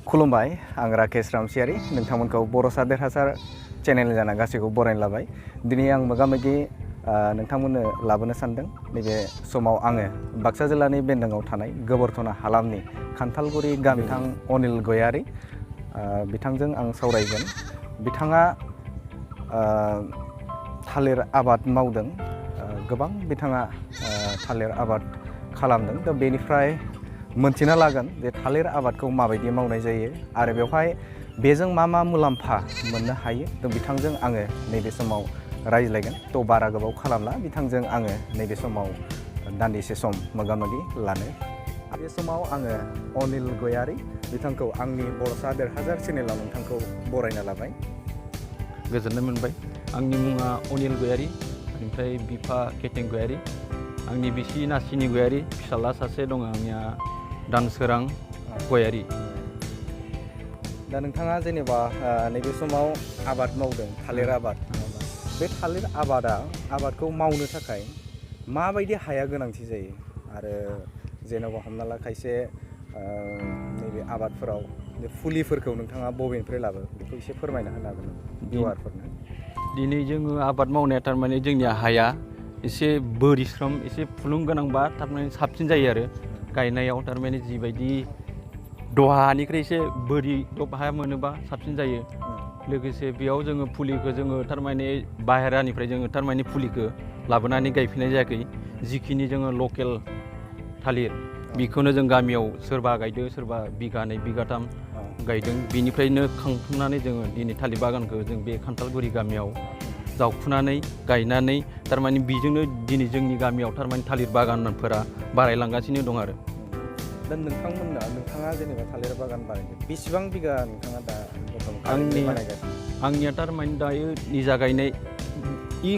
खुलुमबाय आं राकेश रामसियारि नोंथांमोनखौ बर'सा देरहासार चेनेल जाना गासैखौ बरायनो लाबाय दिनै आं मोगा-मोगि नोंथांमोननो लाबोनो सानदों नैबे समाव आङो बाक्सा जिल्लानि बेन्दोंआव थानाय गोबोरथना हालामनि खान्थालगुरि गामि बिथां अनिल गयारि बिथांजों आं सावरायगोन बिथाङा थालिर आबाद मावदों गोबां बिथाङा थालिर आबाद खालामदों दा बेनिफ्राय मोनथिना लागोन जे थालिर आबादखौ माबायदि मावनाय जायो आरो बेवहाय बेजों मा मुलाम्फा मोननो हायो थ' बिथांजों आङो नैबे समाव रायज्लायगोन थ' बारा गोबाव खालामला बिथांजों आङो नैबे समाव दान्दिसे सम मोगा-मोगि लानो बे समाव आङो अनिल गयारि बिथांखौ आंनि बर'सा देरहासार चेनेलाव नोंथांखौ बरायना लाबाय गोजोननाय मोनबाय आंनि मुङा अनिल गयारि ओमफ्राय बिफा केटें गयारि आंनि बिसि नासिनि गयारि फिसाला सासे दङ आंनिया दानसोरां गयारि दा नोंथाङा जेनेबा नैबे समाव आबाद मावदों थालिर आबाद बे थालिर आबादखौ मावनो थाखाय माबायदि हाया गोनांथि जायो आरो जेनेबा हमना ला खायसे नैबे आबादफोराव फुलिफोरखौ नोंथाङा बबेनिफ्राय लाबो बेखौ एसे फोरमायना होनो हागोन भिउआरफोरनो दिनै जोङो आबाद मावनाया थारमाने जोंनिया हाया एसे बोरिस्रोम एसे फुलुं गोनांबा थारमाने साबसिन जायो आरो गायनायाव थारमाने जिबायदि दहानिख्रुइ एसे बोरि हा मोनोबा साबसिन जायो लोगोसे बेयाव जोङो फुलिखौ जोङो थारमाने बाहेरानिफ्राय जोङो थारमाने फुलिखौ लाबोनानै गायफिननाय जायाखै जिखिनि जोङो लकेल थालिर बेखौनो जों गामियाव सोरबा गायदों सोरबा बिगानै बिगाथाम गायदों बिनिफ्रायनो खांथुमनानै जोङो दिनै थालिर बागानखौ जों बे खान्थालगुरि गामियाव जावखुनानै गायनानै थारमाने बेजोंनो दिनै जोंनि गामियाव थारमाने थालिर बागानफोरा बारायलांगासिनो दं आरो दा नोंथाङा जेनेबा थालिर बागान बानायदों बेसेबां बिगा नोंथाङा दा आंनिया थारमाने दायो निजा गायनाय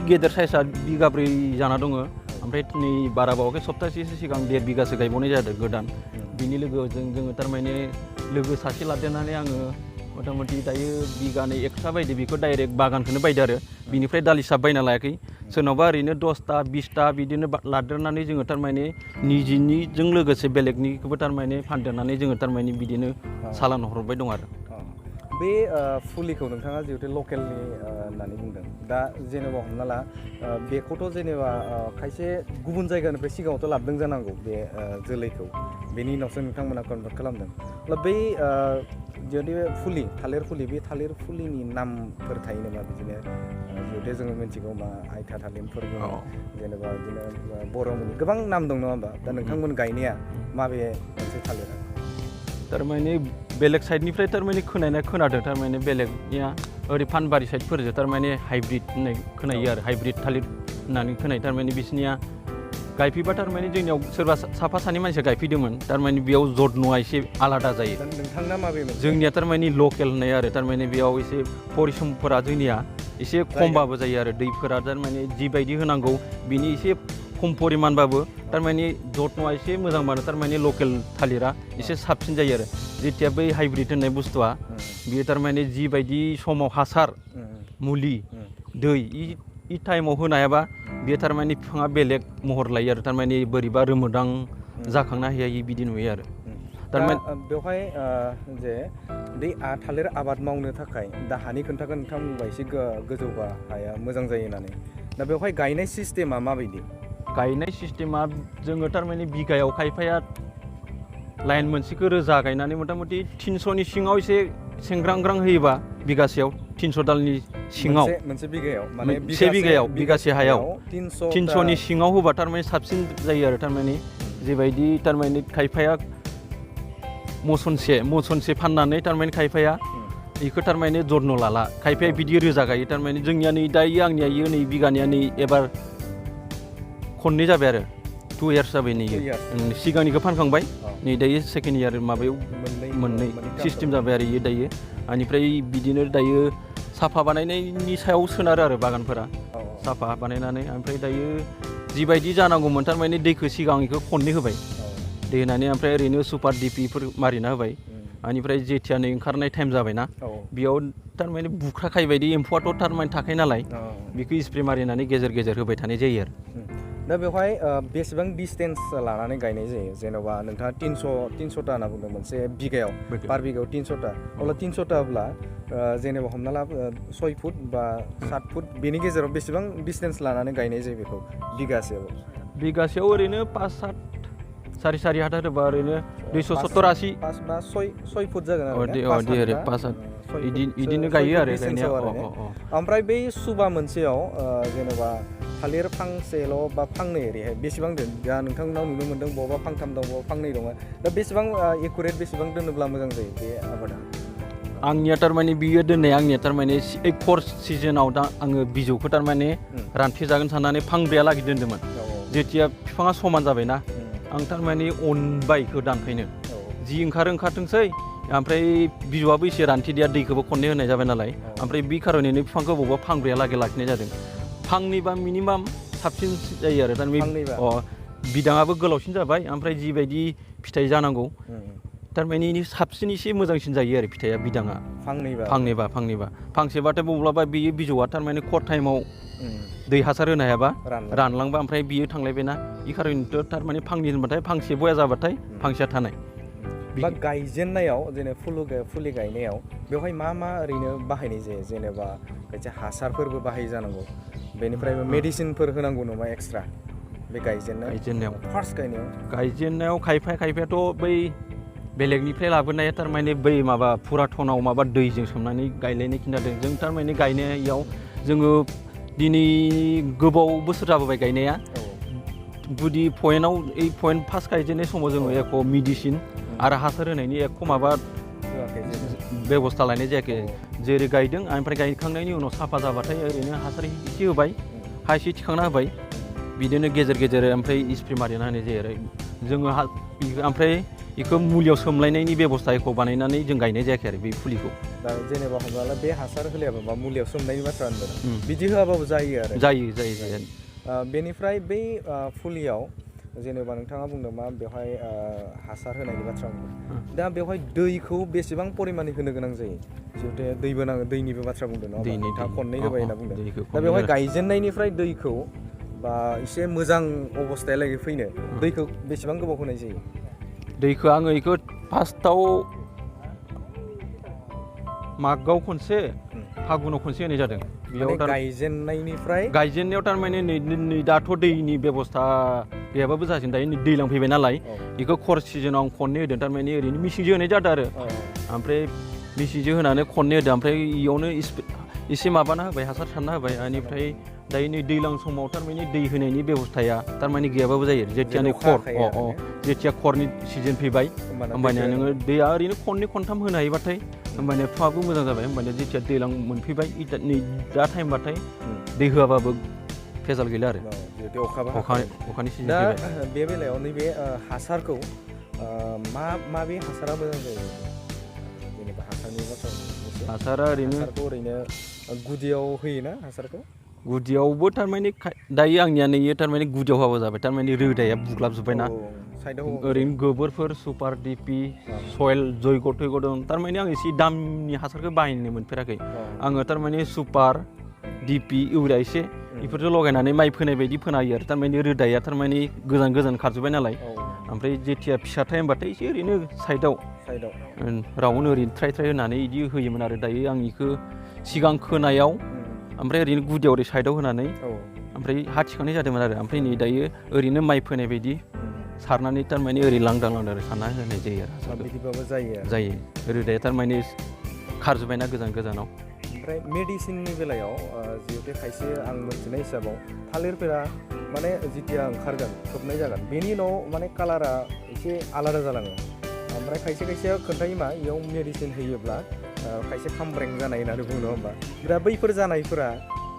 गेदेर साइजआ बिगाब्रै जाना दङ ओमफ्राय नै बारा बावाखै सप्तासेसो सिगां 1.5 बिगासो गायबावनाय जादों गोदान बिनि लोगोजों जोङो थारमाने लोगो सासे लादेरनानै आङो मथा मथि दायो बिगानै एक्सट्रा बायदो बेखौ डाइरेक्ट बागानखौनो बायदो आरो बिनिफ्राय दालि साब बायना लायाखै सोरनावबा ओरैनो 10टा 20टा बिदिनो लादेरनानै जोङो थारमाने निजिनिजों लोगोसे बेलेगनिखौबो थारमाने फानदेरनानै जोङो थारमाने बिदिनो सालान हरबाय दं आरो बे फुलिखौ नोंथाङा जिहेतु लकेलनि होननानै बुंदों दा जेनेबा हमना ला बेखौथ' जेनेबा खायसे गुबुन जायगानिफ्राय सिगाङावथ' लाबोदों जानांगौ बे जोलैखौ बेनि उनावसो नोंथांमोना कनभार्ट खालामदों अब्ला बै जुदि थालिर फुलि बे थालिर फुलिनि नामफोर थायो नामा बिदिनो जिहेतु जोङो मिथिगौ मा आइथा थालिरफोर दङ जेनेबा बिदिनो बर'नि गोबां नाम दं नङा होमबा दा नोंथांमोन गायनाया माबे मोनसे थालिरा थारमाने बेलेग साइडनिफ्राय थारमाने खोनादों थारमाने बेलेगनिया ओरै फानबारि साइडफोरजों थारमाने हाइब्रिद होननाय खोनायो आरो हाइब्रिद थालिर होननानै खोनायो थारमाने बिसोरनिया गायफैबा थारमाने जोंनियाव सोरबा साफा सानै मानसिया गायफैदोंमोन थारमाने बेयाव जदन'आ एसे आलादा जायो नोंथांना माबे जोंनिया थारमाने लकेल होननाय आरो थारमाने बेयाव एसे परिश्रमफोरा जोंनिया एसे खमबाबो जायो आरो दैफोरा थारमाने जिबायदि होनांगौ बिनि एसे खम परिमानबाबो थारमाने जदन'आ एसे मोजांबानो थारमाने लकेल थालिरा एसे साबसिन जायो आरो जेथिया बै हाइब्रिद होननाय बुस्थुआ बियो थारमाने जिबायदि समाव हासार मुलि दै इ टाइमाव होनो हायाबा बेयो थारमाने बिफाङा बेलेग महर लायो आरो थारमाने बोरैबा रोमोदां जाखांनो हायै बिदि नुयो आरो थारमाने बेवहाय जे बे थालिर आबाद मावनो थाखाय दा हानि खोन्थाखौ नोंथां बुंबा एसे गोजौबा हाया मोजां जायो होननानै दा बेवहाय गायनाय सिस्टेमा माबायदि गायनाय सिस्टेमा जोङो थारमाने बिगायाव खायफाया लाइन मोनसेखौ रोजा गायनानै मथा मथि 300नि सिङाव एसे सेंग्रांग्रां होयोबा बिगासेयाव 300 दालनि सिङाव मोनसे बिगायाव माने से बिगायाव बिगासे हायाव 300नि सिङाव होबा थारमाने साबसिन जायो आरो थारमाने जेबायदि थारमाने खायफाया मसनसे फाननानै थारमाने खायफाया बेखौ थारमाने जदन' लाला खायफाया बिदि रोजा गायो थारमाने जोंनिया नै दायो आंनिया नै बिगानिया नै एबार खननै जाबाय आरो 2 इयार्स जाबाय नै सिगांनिखौ फानखांबाय नै दायो सेकेन्ड इयार माबायाव मोननै सिस्टेम जाबाय आरो इयो दायो बेनिफ्राय बिदिनो दायो साफा बानायनायनि सायाव सोनारो आरो बागानफोरा साफा बानायनानै ओमफ्राय दायो जिबायदि जानांगौमोन थारमाने दैखौ सिगांनिखौ खननै होबाय दै होनानै ओमफ्राय ओरैनो सुपार डिपिफोर मारिना होबाय बेनिफ्राय जेथिया नै ओंखारनाय टाइम जाबायना बेयाव थारमाने बुख्राखाय बायदि एम्फौआथ' थारमाने थाखायो नालाय बेखौ स्प्रे मारिनानै गेजेर गेजेर होबाय थानाय जायो आरो दा बेवहाय बेसेबां डिस्टेन्स लानानै गायनाय जायो जेन'बा नोंथाङा 300टा होनना बुंदों मोनसे बिगायाव पार बिगायाव 300टा अब्ला 300टाब्ला जेनेबा हमना ला 6 फुट बा 7 फुट बेनि गेजेराव बेसेबां डिस्टेन्स लानानै गायनाय जायो बेखौ बिगासेयाव ओरैनो 5-7 सारि हाथ होबा ओरैनो 270-80 5 बा 6 फुट जागोन आरो 5-7 इदिनो गायो आरो गायनाया ओमफ्राय बै सुबा मोनसेयाव जेनेबा थालिर फांसेल' बा फांनै ओरैहाय बेसेबां दोन दा नोंथांमोनाव नुनो मोनदों बबा फांथाम दं बबा फांनै दङ दा बेसेबां एकुरेट बेसेबां दोनोब्ला मोजां जायो बे आबादा आंनिया थारमाने बियो दोननाय आंनिया थारमाने खर सिजोनाव दा आङो बिजौखौ थारमाने रानथेजागोन साननानै फांब्रैयालागै दोन्दोंमोन जेथिया बिफाङा समान जाबायना आं थारमाने अनबाय इखौ दानफैनो जि ओंखारथोंसै ओमफ्राय बिजौआबो एसे रानथेदिया दैखौबो खननै होनाय जाबाय नालाय ओमफ्राय बे खार'नैनो बिफांखौ बबावबा फांब्रैयालागै लाखिनाय जादों फांनैबा मिनिमाम साबसिन जायो आरो थारमाने बिदाङाबो गोलावसिन जाबाय ओमफ्राय जिबायदि फिथाइ जानांगौ थारमाने साबसिन एसे मोजांसिन जायो आरो फिथाइया बिदाङा फांनैबा फांसेबाथाय बब्लाबा बेयो बिजौआ थारमाने खर टाइमाव दै हासार होनो हायाबा रानलांबा ओमफ्राय बियो थांलायबायना इ खार'नैथ' थारमाने फांनै होनबाथाय फांसे बया जाबाथाय फांसेया थानाय बा गायजेननायाव जेनेबा फुलि गायनायाव बेवहाय मा ओरैनो बाहायनाय जायो जेनेबा खायसे हासारफोरबो बाहायो जानांगौ बेनिफ्रायबो मेडिसिनफोर होनांगौ नामा एक्सट्रा बे गायजेननायाव फार्स्ट गायजेननायाव खायफायाथ' बै बेलेगनिफ्राय लाबोनाया थारमाने बै माबा पुराथनाव माबा दैजों सोमनानै गायलायनाय खिन्थादों जों थारमाने गायनायाव जोङो दिनै गोबाव बोसोर जाबोबाय गायनाया गुदि पइन्टआव पइन्ट फार्स्ट गायजेननाय समाव जोङो एख' मेडिसिन आरो हासार होनायनि एख' माबा बेबस्था लायनाय जायाखै जेरै गायदों ओमफ्राय गायखांनायनि उनाव साफा जाबाथाय ओरैनो हासार एसे होबाय हा एसे थिखांना होबाय बिदिनो गेजेर ओमफ्राय स्प्रे मारिना होनाय जायो आरो जोङो ओमफ्राय बेखौ मुलियाव सोमलायनायनि बेबस्था एख' बानायनानै जों गायनाय जायाखै आरो बे फुलिखौ दा जेनेबा हमना ला बे हासार होलायाबा बा मुलियाव सोमनायनि बाथ्रा होनदों बिदि होआबाबो जायो आरो जायो बेनिफ्राय बै फुलियाव जेनेबा नोंथाङा बुंदों मा बेवहाय हासार होनायनि बाथ्रा बुंदों दा बेवहाय दैखौ बेसेबां परिमाननि होनो गोनां जायो जिहेतु दैनिबो बाथ्रा बुंदों नोंथाङा खननै होबाय होनना बुंदों दा बेवहाय गायजेननायनिफ्राय दैखौ बा एसे मोजां अबस्थायालागै फैनो दैखौ बेसेबां गोबाव होनाय जायो दैखौ आङो बेखौ फार्स्टआव माघआव खनसे फागुनाव खनसे होनाय जादों बेयाव गायजेननायाव थारमाने नै दाथ' दैनि बेबस्था गैयाबाबो जासिन दायो दैज्लां फैबाय नालाय बेखौ खर सिजोनाव आं खननै होदों थारमाने ओरैनो मेसिनजों होनाय जादों आरो ओमफ्राय मेसिनजों होनानै खननै होदों ओमफ्राय इयावनो एसे माबाना होबाय हासार सारना होबाय बेनिफ्राय दायो नै दैज्लां समाव थारमाने दै होनायनि बेबस्थाया थारमाने गैयाबाबो जायो जेथिया नै जेथिया खरनि सिजोन फैबाय होमबानिया नोङो दैया ओरैनो खननै खनथाम होनो हायोबाथाय होमबानिया बिफाङाबो मोजां जाबाय होमबानिया जेथिया दैज्लां मोनफैबाय नै दा टाइमबाथाय दै होआबाबो फेजाल गैला आरो अखानि सिजोन दा बे बेलायाव नैबे हासारखौ माबे हासारा मोजां जायो जेनेबा हासारनि हासारा ओरैनो गुदियाव होयोना हासारखौ गुदियावबो थारमाने दायो आंनिया नैयो थारमाने गुदियाव होआबो जाबाय थारमाने रोदाया बुग्लाबजोब्बायना ओरैनो गोबोरफोर सुपार डिपि सयल जयग' थयग' दं थारमाने आं एसे दामनि हासारखौ बाहायनो मोनफेराखै आङो थारमाने सुपार डिपि इउरिया एसे बेफोरजों लगायनानै माइ फोनाय बायदि फोनायो आरो थारमाने रोदाया थारमाने गोजान खारजोब्बाय नालाय ओमफ्राय जेथिया फिसा टाइमबाथाय एसे ओरैनो साइडआव राउन्ड ओरैनो ट्राइ होनानै बिदि होयोमोन आरो दायो आं बेखौ सिगां खोनायाव ओमफ्राय ओरैनो गुदियाव ओरै साइडआव होनानै ओमफ्राय हा थिखांनाय जादोंमोन आरो ओमफ्राय नै दायो ओरैनो माइ फोनाय बायदि सारनानै थारमाने ओरै लांदां सारना होनाय जायो आरो बिदिबाबो जायो रोदाया थारमाने खारजोब्बायना गोजानाव ओमफ्राय मेडिसिननि बेलायाव जिहेतु खायसे आं मोनथिनाय हिसाबाव थालिरफोरा माने जिथिया ओंखारगोन खोबनाय जागोन बेनि उनाव माने कालारा एसे आलादा जालाङो ओमफ्राय खायसेया खोन्थायो मा इयाव मेडिसिन होयोब्ला खायसे खामब्रें जानाय होननानै बुङो नङा होमबा दा बैफोर जानायफोरा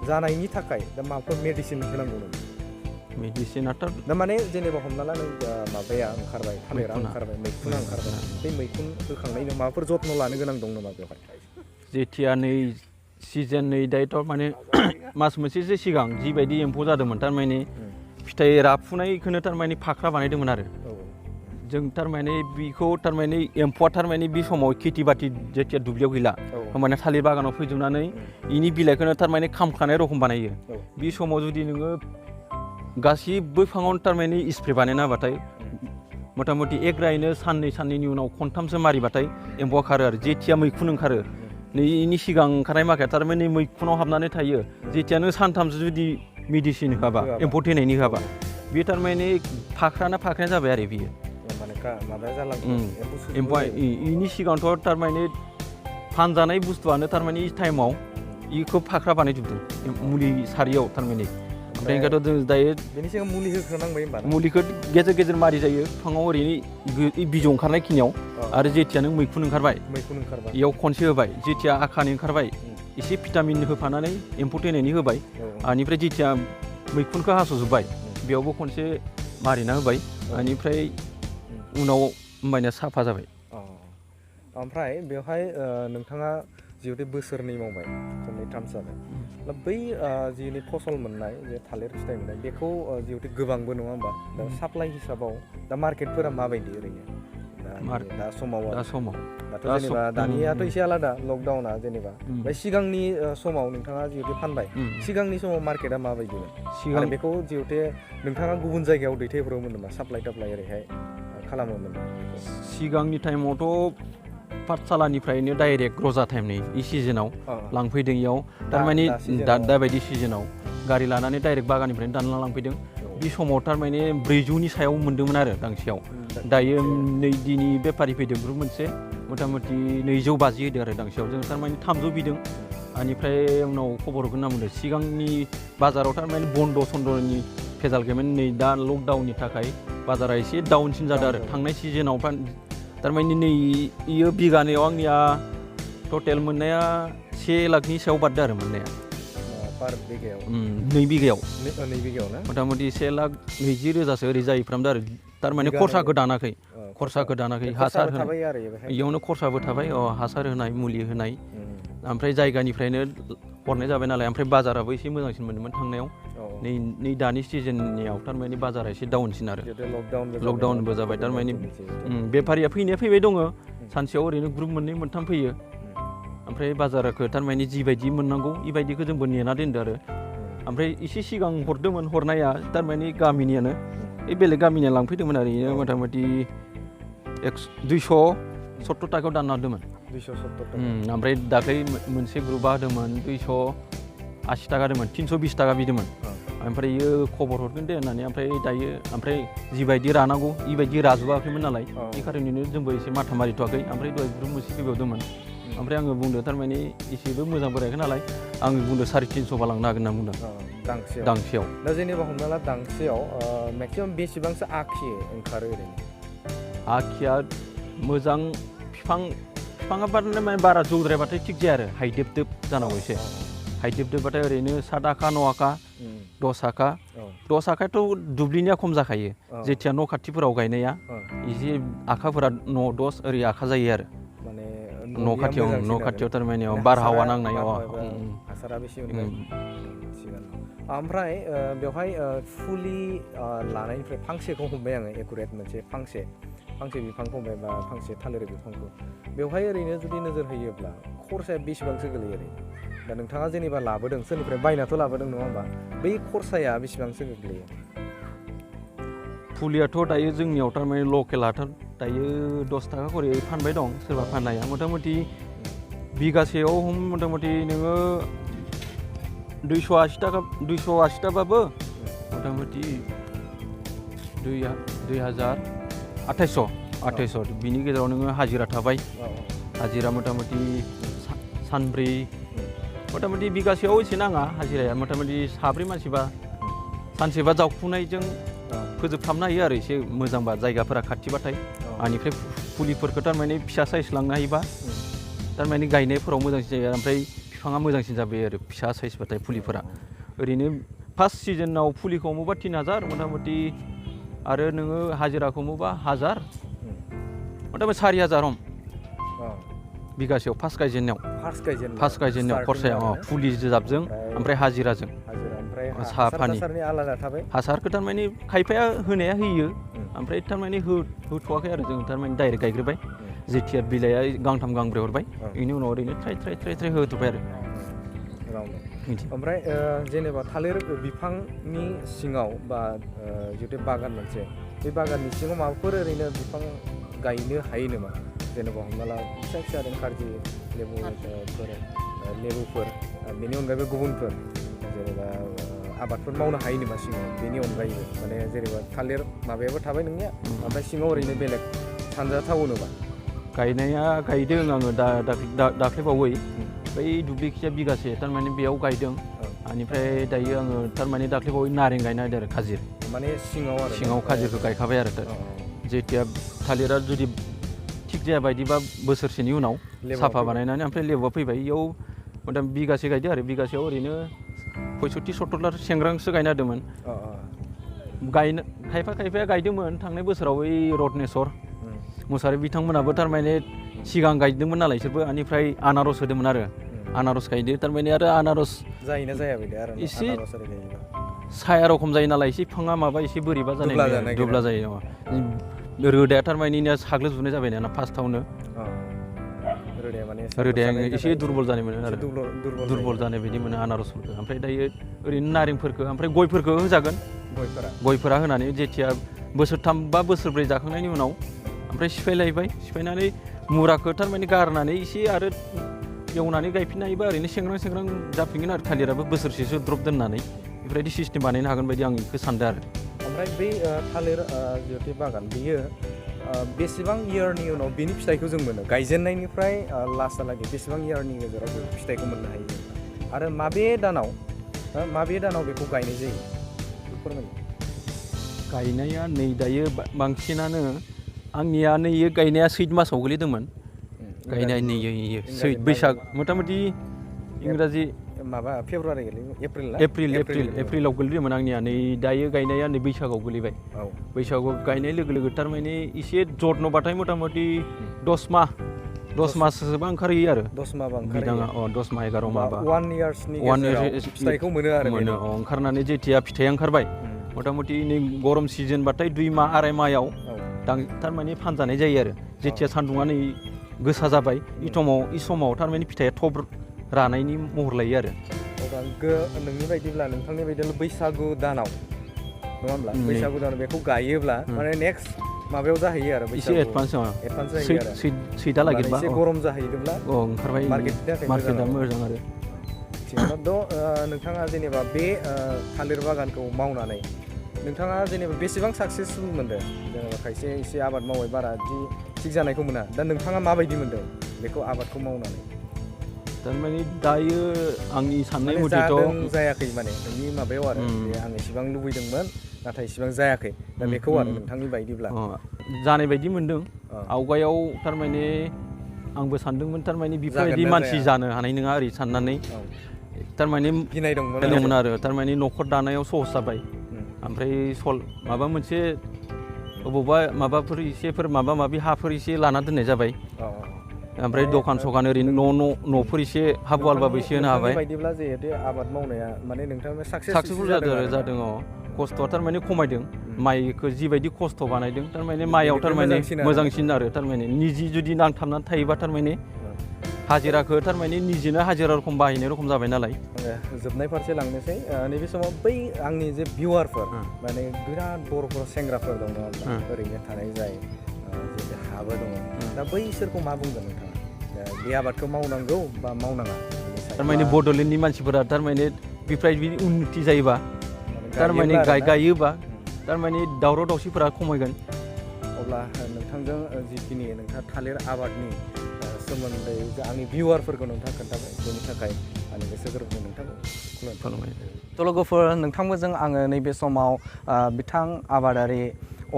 जानायनि थाखाय दा माबाफोर मेडिसिन होनांगौ नामा मेडिसिनाथ' दा माने जेनेबा हमना ला नों माबाया ओंखारबाय थालिरा ओंखारबाय मैखुना ओंखारबाय बे मैखुन होखांनायनि उनाव माबाफोर जत्न लानो गोनां दं नामा बेवहाय जेथिया नै सिजोन नै दायोथ' माने मास मोनसेसो सिगां जिबायदि एम्फौ जादोंमोन थारमाने फिथाइ राफुनायखौनो थारमाने फाख्रा बानायदोंमोन आरो जों थारमाने बेखौ थारमाने एम्फौआ थारमाने बे समाव खेथि बाथि जेथिया दुब्लियाव गैला होमबाना थालिर बागानाव फैजोबनानै इनि बिलाइखौनो थारमाने खामखानाय रखम बानायो बे समाव जुदि नोङो गासिबो बिफाङावनो थारमाने स्प्रे बानायना होबाथाय मथा मथि एकरायैनो साननैनि उनाव खनथामसो मारिबाथाय एम्फौआ खारो आरो जेथिया मैखुन ओंखारो नैनि सिगां ओंखारनाय माखाया थारमाने मैखुनाव हाबनानै थायो जेथिया नों सानथामसो जुदि मेडिसिन होआबा एम्फौ थैनायनि होआबा बे थारमाने फाख्राया जाबाय आरो बियो एम्फौआ इनि सिगांथ' थारमाने फानजानाय बुस्थुआनो थारमाने टाइमाव इखौ फाख्रा बानायजोबदों मुलि सारियाव थारमाने ओमफ्राय ओंखायनोथ' जों दायो बेनि सिगां मुलि होखानांबाय होमबा मुलिखौ गेजेर मारि जायो बिफाङाव ओरैनो बिजौ ओंखारनाय खिनियाव आरो जेथिया नों मैखुन ओंखारबाय इयाव खनसे होबाय जेथिया आखानि ओंखारबाय एसे भिटामिन होफानानै एम्फौ थैनायनि होबाय बेनिफ्राय जेथिया मैखुनखौ हास'जोब्बाय बेयावबो खनसे मारिना होबाय बेनिफ्राय उनाव होमबानिया साफा जाबाय ओमफ्राय बेवहाय नोंथाङा जिहेतु बोसोरनै मावबाय खननैथामसो जाबाय बै जिनि फसल मोननाय जे थालिर फिथाइ मोननाय बेखौ जिहेतु गोबांबो नङा होमबा दा साप्लाइ हिसाबाव दा मार्केटफोरा माबायदि ओरैनो दा समाव दाथ' जेनेबा दानियाथ' एसे आलादा लकडाउना जेनेबा ओमफ्राय सिगांनि समाव नोंथाङा जिहेतु फानबाय सिगांनि समाव मार्केटआ माबायदिमोन सिगां बेखौ जिहेतु नोंथाङा गुबुन जायगायाव दैथायहरोमोन नामा साप्लाइ ओरैहाय खालामोमोन सिगांनि टाइमावथ' पाठसालानिफ्रायनो डाइरेक्ट रजा टाइमनि इ सिजोनाव लांफैदों इयाव थारमाने दाबायदि सिजोनाव गारि लानानै डाइरेक्ट बागाननिफ्रायनो दानना लांफैदों बे समाव थारमाने 400नि सायाव मोन्दोंमोन आरो गांसेयाव दायो नै दिनै बेफारि फैदों ग्रुप मोनसे मथा मथि 250 होदों आरो गांसेयाव जों थारमाने 300 बिदों बेनिफ्राय उनाव खबर हरगोन होनना बुंदों सिगांनि बाजाराव थारमाने बन्द' सन्द'नि भेजाल गैयामोन नै दा लकडाउननि थाखाय बाजारा एसे डाउनसिन जादों आरो थांनाय सिजोनाव थारमाने नै इयो बिगानैयाव आंनिया टटेल मोननाया 1 लाखनि सायाव बारदों आरो मोननाया पार बिगायाव 2 बिगायाव ना मथा मथि 1,20,000 ओरै जाहैफ्रामदों आरो थारमाने खरसाखौ दानाखै हासार होनाय इयावनो खरसाबो थाबाय हासार होनाय मुलि होनाय ओमफ्राय जायगानिफ्रायनो हरनाय जाबाय नालाय ओमफ्राय बाजाराबो एसे मोजांसिन मोनदोंमोन थांनायाव नै दानि सिजननियाव थारमाने बाजारा एसे डाउनसिन आरो लकडाउनबो जाबाय थारमाने बेफारिया फैबाय दङ सानसेयाव ओरैनो ग्रुप 2 3 फैयो ओमफ्राय बाजारखौ थारमाने जिबायदि मोननांगौ बेबायदिखौ जोंबो नेना दोनदो आरो ओमफ्राय एसे सिगां हरदोंमोन हरनाया थारमाने गामिनियानो बेलेग गामिनिया लांफैदोंमोन आरो इयो मथा मथि 270 थाखायाव दानना होदोंमोन 270 ओमफ्राय दाख्लै मोनसे ग्रुपआ होदोंमोन 280 थाखा होदोंमोन 320 थाखा बिदोंमोन ओमफ्राय इयो खबर हरगोन दे होननानै ओमफ्राय जिबायदि रानांगौ बेबायदि राजोबाखैमोन नालाय बे खारनैनो जोंबो एसे माथा मारिथ'वाखै ओमफ्राय दहाय ग्रुप मोनसे फैबावदोंमोन ओमफ्राय आङो बुंदों थारमाने एसेबो मोजां बोरायखै नालाय आङो बुंदों 350 लांनो हागोन होनना बुंदों दांसेयाव दा जेनेबा हमना ला दांसेयाव मेक्सिमाम बेसेबांसो आखि ओंखारो ओरैनो आखिया मोजां बिफाङा बारा जौद्रायबाथाय थिग जाया आरो हाइदेब जानांगौ एसे हाइदेबबाथाय ओरैनो 7 आखा 9 आखा 10 आखायाथ' दुब्लिनिया खम जाखायो जेथिया न' खाथिफोराव गायनाया एसे आखाफोरा 9-10 ओरै आखा जायो आरो न' खाथियाव थारमाने बारहावा नांनायाव हासारा बेसे ओमफ्राय बेवहाय फुलि लानायनिफ्राय फांसेखौ हमबाय आङो एकुरेट मोनसे फांसे बिफांखौ हमबाय बा फांसे थालिर बिफांखौ बेवहाय ओरैनो जुदि नोजोर होयोब्ला खरसाया बेसेबांसो गोलैयो ओरैनो दा नोंथाङा जेनेबा लाबोदों सोरनिफ्राय बायनाथ' लाबोदों नङा होमबा बै खरसाया बेसेबांसो गोग्लैयो फुलियाथ' दायो जोंनियाव थारमाने लकेलाथ' दायो 10 थाखा खरि फानबाय दं सोरबा फाननाया मथा मथि बिगासेयाव मथा मथि नोङो 280 थाखाबाबो मथा मथि 2,2800 बिनि गेजेराव नोङो हाजिरा थाबाय हाजिरा मथा मथि सानब्रै मथा मथि बिगासेयाव एसे नाङा हाजिराया मथा मथि 4 मानसिबा सानसेबा जावखुनायजों फोजोबफ्रामनो हायो आरो एसे मोजांबा जायगाफोरा खाथिबाथाय बेनिफ्राय फुलिफोरखौ थारमाने फिसा साइज लांनो हायोबा थारमाने गायनायफोराव मोजांसिन जायो आरो ओमफ्राय बिफाङा मोजांसिन जाबाय आरो फिसा साइजबाथाय फुलिफोरा ओरैनो फार्स्ट सिजोनाव फुलिखौ हमोबा 3000 मथा मथि आरो नोङो हाजिराखौ हमोबा 1000 मथा मथि 4000 हम बिगासेयाव फार्स्ट गायजेननायाव खरसाया फुलि जाबजों ओमफ्राय हाजिराजों साफानि हासारखौ थारमाने खायफाया होनाया होयो ओमफ्राय थारमाने होथ'वाखै आरो जों थारमाने डाइरेक्ट गायग्रोबाय जेथिया बिलाइया गांथाम गांब्रै हरबाय बेनि उनाव ओरैनो थ्राय होथ'बाय आरो ओमफ्राय जेनेबा थालिर बिफांनि सिङाव बा जुदि बागान मोनसे बे बागाननि सिङाव माबाफोर ओरैनो बिफां गायनो हायो नामा जेनेबा हमना ला फिसा फिसा खारजि लेबुफोर बेनि अनगायैबो गुबुनफोर जेनेबा आबादफोर मावनो हायो नामा सिङाव बेनि अनगायैबो माने जेनेबा थालिर माबायाबो थाबाय नोंनिया ओमफ्राय सिङाव ओरैनो बेलेग सानजाथावो नामा गायनाया गायदों आङो दाख्लैबावै बै दुब्लिखिया बिगासे थारमाने बेयाव गायदों बेनिफ्राय दायो आङो थारमाने दाख्लैबावै नारें गायना होदों आरो खाजिर माने सिङाव खाजिरखौ गायखाबाय आरो जेथिया थालिरा जुदि थिग जाया बायदिबा बोसोरसेनि उनाव साफा बानायनानै ओमफ्राय लेबुआ फैबाय इयाव मथा बिगासे गायदों आरो बिगासेयाव ओरैनो 65-70 लाख सेंग्रांसो गायना होदोंमोन खायफाया गायदोंमोन थांनाय बोसोराव बै रत्नेस्वर मुसाहारि बिथांमोनाबो थारमाने सिगां गायदोंमोन नालाय बिसोरबो बेनिफ्राय आनारस होदोंमोन आरो आनारस गायदो थारमाने आरो आनारस जायोना जाया बिदि आरो एसे साया रखम जायो नालाय एसे बिफाङा माबा एसे बोरैबा जानाय दुब्ला जायो रोदाया थारमाने साग्लोबजोबनाय जाबाय ना फार्स्टआवनो रोदाया एसे दुरबल जानाय मोनो आरो दुरबल जानाय बायदि मोनो आनारसफोरखौ ओमफ्राय दायो ओरैनो नारेंफोरखौ ओमफ्राय गयफोरखौ होजागोन गयफोरा होनानै जेथिया बोसोरथाम बा बोसोरब्रै जाखांनायनि उनाव ओमफ्राय सिफायनानै मुराखौ थारमाने गारनानै एसे आरो एवनानै गायफिननो हायोबा ओरैनो सेंग्रां जाफिनगोन आरो थालिराबो बोसोरसेसो द्रप दोननानै बेफोरबायदि सिस्टेम बानायनो हागोन बायदि आं बेखौ सानदों आरो ओमफ्राय बै थालिर जिहेतु बागान बेयो बेसेबां इयारनि उनाव बेनि फिथाइखौ जों मोनो गायजेननायनिफ्राय लास्टहालागै बेसेबां इयारनि गेजेराव बे फिथाइखौ मोननो हायो आरो माबे दानाव बेखौ गायनाय जायो फोरमायनो गायनाया नै दायो बांसिनानो आंनिया नैयो गायनाया सैत मासाव गोलैदोंमोन गायनाय नैयो बैसाग मथा मथि इंराजि माबा फेब्रुवारि एप्रिलाव गोलैदोंमोन आंनिया नै दायो गायनाया नै बैसागआव गोलैबाय बैसागआव गायनाय लोगो लोगो थारमाने एसे जत्न'बाथाय मथा मथि 10 माससोबा ओंखारहैयो आरो 10 माबा बिदाङा 10 मा 11 माबा 1 इयार्सनि गेजेराव फिथाइखौ मोनो आरो ओंखारनानै जेथिया फिथाइया ओंखारबाय मथा मथि नै गरम सिजोनबाथाय 2 माह 2.5 मायाव थारमाने फानजानाय जायो आरो जेथिया सान्दुङा नै गोसा जाबाय इ समाव थारमाने फिथाइया थब रानायनि महर लायो आरो नोंनि बायदिब्ला नोंथांनि बायदिब्ला बैसागु दानाव नङा होमब्ला बैसागु दानाव बेखौ गायोब्ला माने नेक्स्ट माबायाव जाहैयो आरो एसे एडभान्स जाहैयो आरो सैदा लागिरबा एसे गरम जाहैदोंब्ला ओंखारबाय मार्केटआ मोजां आरो नोंथाङा जेनेबा बे थालिर बागानखौ मावनानै नोंथाङा जेनेबा बेसेबां साक्सेसफुल मोनदों जेनेबा खायसे एसे आबाद मावबाय बारा थिग जानायखौ मोना दा नोंथाङा माबायदि मोनदों बेखौ आबादखौ मावनानै थारमाने दायो आंनि साननाय मथेथ' जायाखै माने नोंनि माबायाव आरो आं एसेबां लुबैदोंमोन नाथाय एसेबां जायाखै दा बेखौ आरो नोंथांनि बायदिब्ला जानाय बायदि मोनदों आवगायाव थारमाने आंबो सानदोंमोन थारमाने बेफोरबायदि मानसि जानो हानाय नङा ओरै साननानै थारमाने गिनाय दंमोन आरो थारमाने न'खर दानायाव सहस जाबाय ओमफ्राय माबा मोनसे अबावबा माबाफोर एसेफोर माबा माबि हाफोर एसे लाना दोननाय जाबाय ओमफ्राय दखान सखान ओरैनो न'फोर एसे हाब वालबाबो एसे होनो हाबाय बायदिब्ला जिहेतु आबाद मावनाया माने नोंथाङा साक्सेसफुल जादों खस्थ'आ थारमाने खमायदों माइखौ जिबायदि खस्थ' बानायदों थारमाने माइयाव थारमाने मोजांसिन आरो थारमाने निजि जुदि नांथाबनानै थायोबा थारमाने हाजिराखौ थारमाने निजेनो हाजिरा रखम बाहायनाय रखम जाबाय नालाय जोबनाय फारसे लांनोसै नैबे समाव बै आंनि जे भिउवारफोर माने बिराद बर'फोर सेंग्राफोर दङ ओरैनो थानाय जाय जे हाबो दङ दा बैसोरखौ मा बुंगोन नोंथाङा बे आबादखौ मावनांगौ बा मावनाङा थारमाने बड'लेण्डनि मानसिफोरा थारमाने बेफोरबायदि उन्नति जायोबा थारमाने गायोबा थारमाने दावराव दावसिफोरा खमायगोन अब्ला नोंथांजों जिखिनि नोंथाङा थालिर आबादनि सोमोन्दै आंनि भिउवारफोरखौ नोंथाङा खोन्थाबाय बेनि थाखाय आंनि गोसो गोरबोजों नोंथांखौ खुलुमबाय लोगोफोर नोंथांमोनजों आङो नैबे समाव बिथां आबादारि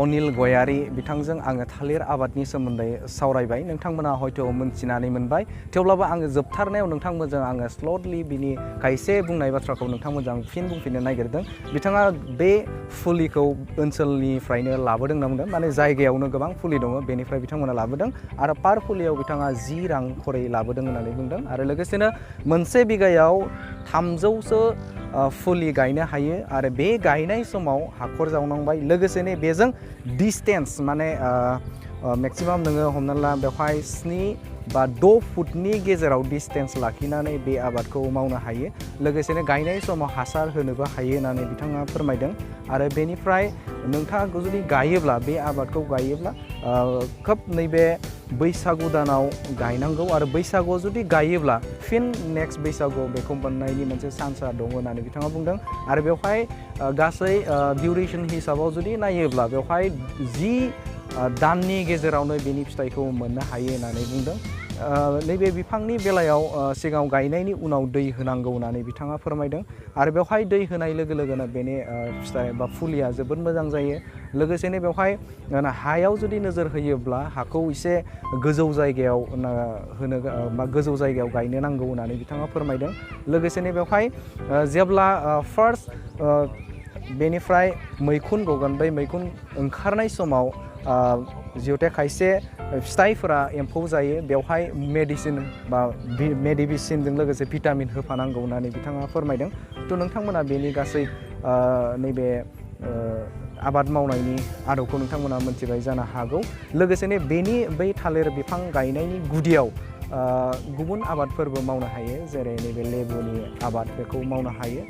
अनिल गयारि बिथांजों आङो थालिर आबादनि सोमोन्दै सावरायबाय नोंथांमोना हयथ' मोनथिनानै मोनबाय थेवब्लाबो आङो जोबथारनायाव नोंथांमोनजों आङो स्लटलि बिनि खायसे बुंनाय बाथ्राखौ नोंथांमोनजों फिन बुंफिननो नागिरदों बिथाङा बे फुलिखौ ओनसोलनिफ्रायनो लाबोदों होनना बुंदों माने जायगायावनो गोबां फुलि दङ बेनिफ्राय बिथांमोना लाबोदों आरो पार फुलियाव बिथाङा 10 रां खरै लाबोदों होननानै बुंदों आरो लोगोसेनो मोनसे बिगायाव 300सो फुलि गायनो हायो आरो बे गायनाय समाव हाखर जावनांबाय लोगोसेनो बेजों डिस्टेन्स माने मेक्सिमाम नोङो हमना ला बेवहाय 7 बा 6 फुटनि गेजेराव डिसटेन्स लाखिनानै बे आबादखौ मावनो हायो। लोगोसेनो गायनाय समाव हासार होनोबो हायो होननानै बिथाङा फोरमायदों। आरो बेनिफ्राय नोंथाङा जुदि गायोब्ला बे आबादखौ गायोब्ला खोब नैबे बैसागु दानाव गायनांगौ आरो बैसागुआव जुदि गायोब्ला फिन नेक्स्ट बैसागुआव बेखौ मोननायनि मोनसे चान्सआ दङ होननानै बिथाङा बुंदों। आरो बेवहाय गासै डिउरेसन हिसाबाव जुदि नायोब्ला बेवहाय 10 दाननि गेजेरावनो बेनि फिथाइखौ मोननो हायो होननानै बुंदों। नैबे बिफांनि बेलायाव सिगाङाव गायनायनि उनाव दै होनांगौ होननानै बिथाङा फोरमायदों। आरो बेवहाय दै होनाय लोगो लोगोनो बेनि फिथाइ बा फुलिया जोबोद मोजां जायो। लोगोसेनो बेवहाय हायाव जुदि नोजोर होयोब्ला हाखौ एसे गोजौ जायगायाव होनो बा गोजौ जायगायाव गायनो नांगौ होननानै बिथाङा फोरमायदों। लोगोसेनो बेवहाय जेब्ला फार्स्ट बेनिफ्राय मैखुन गगोन, बै मैखुन ओंखारनाय समाव जिहेथु खायसे फिथाइफोरा एम्फौ जायो, बेवहाय मेडिसिन बा मेडिसिनजों लोगोसे भिटामिन होफानांगौ होननानै बिथाङा फोरमायदों। थ' नोंथांमोना बेनि गासै नैबे आबाद मावनायनि आदबखौ नोंथांमोना मोनथिबाय जानो हागौ। लोगोसेनो बै थालिर बिफां गायनायनि गुदियाव गुबुन आबादफोरबो मावनो हायो, जेरै नैबे लेबुनि आबाद बेखौ मावनो हायो।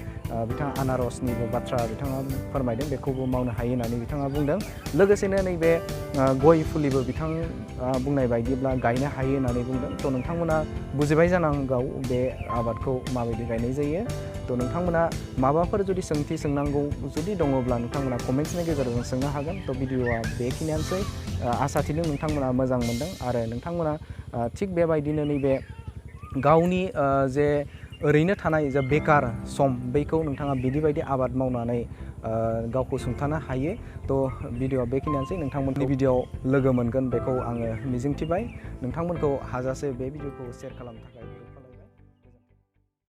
बिथाङा आनारसनिबो बाथ्रा बिथाङा फोरमायदों, बेखौबो मावनो हायो होननानै बिथाङा बुंदों। लोगोसेनो नैबे गय फुलिबो बिथां बुंनाय बायदिब्ला गायनो हायो होननानै बुंदों। थ' नोंथांमोना बुजिबाय जानांगौ बे आबादखौ माबायदि गायनाय जायो। थ' नोंथांमोना माबाफोर जुदि सोंथि सोंनांगौ जुदि दङब्ला नोंथांमोना कमेन्ट्सनि गेजेरजों सोंनो हागोन। थ' भिडिअआ बेखिनियानोसै। आसा थिदों नोंथांमोना मोजां मोनदों आरो नोंथांमोना थिग बेबायदिनो नैबे गावनि जे ओरैनो थानाय जा बेकार सम, बैखौ नोंथाङा बिदि आबाद मावनानै गावखौ सुंथानो हायो। थ' भिडिअआ बेखिनियानोसै। नोंथांमोननि भिडिअआव लोगो मोनगोन बेखौ आङो मिजिंथिबाय। नोंथांमोनखौ हाजासे बे भिडिअखौ शेयार खालामनो थाखाय